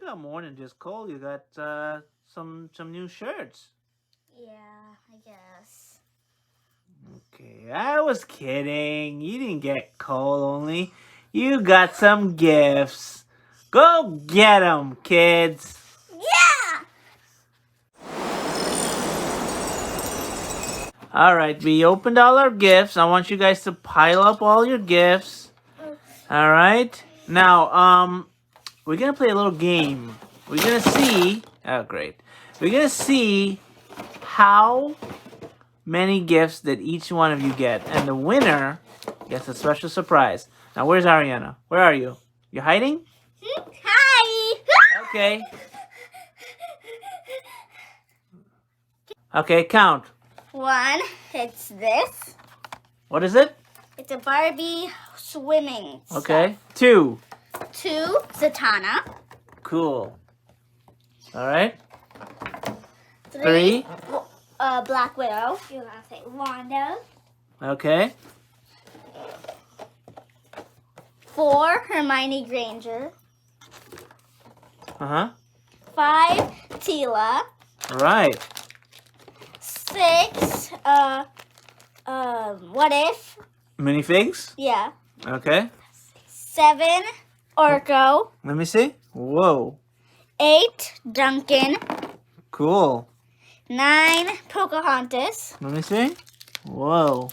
got more than just coal. You got some new shirts. Yeah, I guess. Okay, I was kidding. You didn't get coal only. You got some gifts. Go get them, kids. Yeah! All right, we opened all our gifts. I want you guys to pile up all your gifts. All right. Now, we're gonna play a little game. We're gonna see. Oh, great. We're gonna see how many gifts did each one of you get, and the winner gets a special surprise. Now, where's Ariana? Where are you? You hiding? Hi! Okay. Okay, count. 1, it's this. What is it? It's a Barbie swimming Okay. 2. stuff. 2, Zatanna. Cool. All right. 3, 3. Black Widow. You're gonna say Wanda. Okay. 4, Hermione Granger. Uh-huh. 5, Tila. All right. 6, What If? Minifigs? Yeah. Okay. 7, Orko. Let me see. Whoa. 8, Duncan. Cool. 9, Pocahontas. Let me see. Whoa.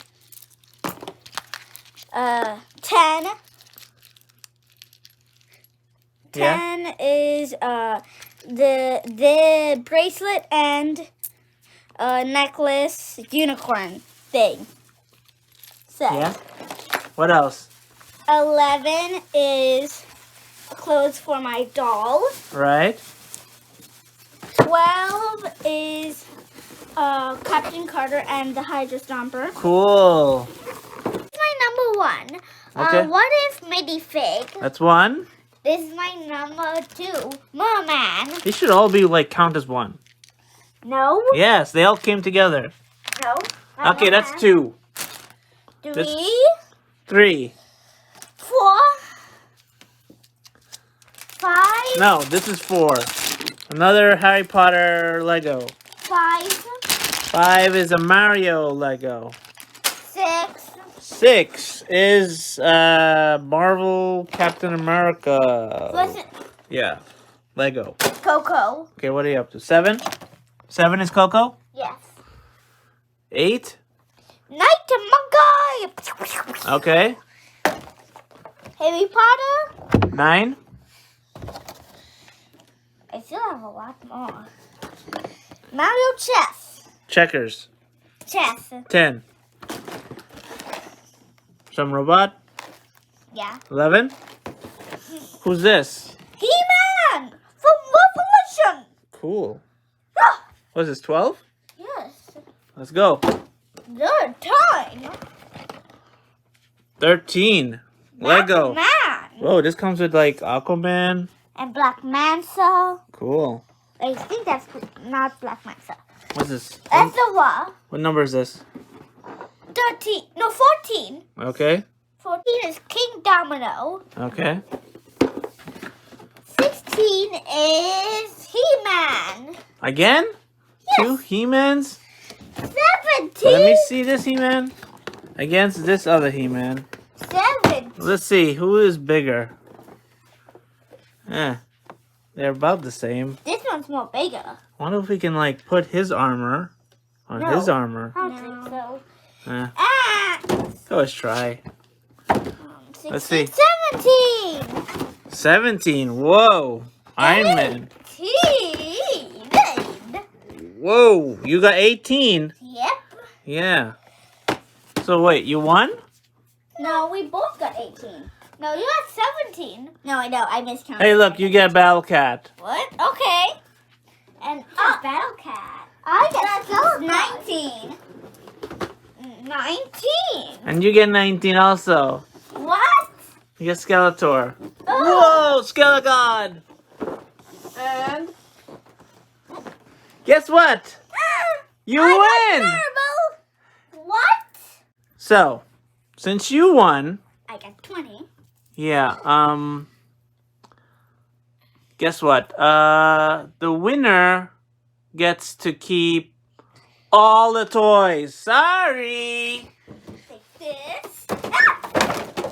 10. 10 is the bracelet and necklace unicorn thing. Set. Yeah. What else? 11 is clothes for my doll. Right. 12 is Captain Carter and the Hydra Stomper. Cool. This is my number 1. Okay. What if Minifig? That's 1. This is my number 2. Merman. These should all be like count as 1. No. Yes, they all came together. No. Okay, that's 2. 3, 3. 4, 5, No, this is 4. Another Harry Potter Lego. 5, 5 is a Mario Lego. 6, 6 is Marvel Captain America. listen, Yeah, Lego. Coco. Okay, what are you up to? 7? 7 is Coco? Yes. 8? Night Monkey. Okay. Harry Potter. 9? I still have a lot more. Mario Chess. Checkers. Chess. 10. Some robot? Yeah. 11? Who's this? He-Man from Revolution. Cool. Ah, What's this, 12? yes. Let's go. Third time. 13. Lego. Man. Whoa, this comes with like Aquaman. And Black Manta. Cool. I think that's not Black Manta. What's this? That's the one. What number is this? 13. No, 14. Okay. 14 is King Domino. Okay. 16 is He-Man. Again? Yes. 2 He-Mans? 17. Let me see this He-Man against this other He-Man. 17. Let's see, who is bigger? They're about the same. This one's more bigger. I wonder if we can like put his armor on No. his armor. I don't think so. Eh, Ah! let's try. Let's 16, see. 17. 17. Whoa. Iron Man. 18. Whoa. You got 18. Yep. Yeah. So wait, you won? No, we both got 18. No, you got 17. No, I know. I miscounted. Hey, look, you get Battle Cat. What? Okay. And Battle Cat. I got 19. 19. And you get 19 also. What? You get Skeletor. Oh. Whoa, Skelegon. And Guess what? You I win. got Marble. What? So, since you won, I got 20. yeah, guess what? The winner gets to keep all the toys. Sorry. Take this. Ah!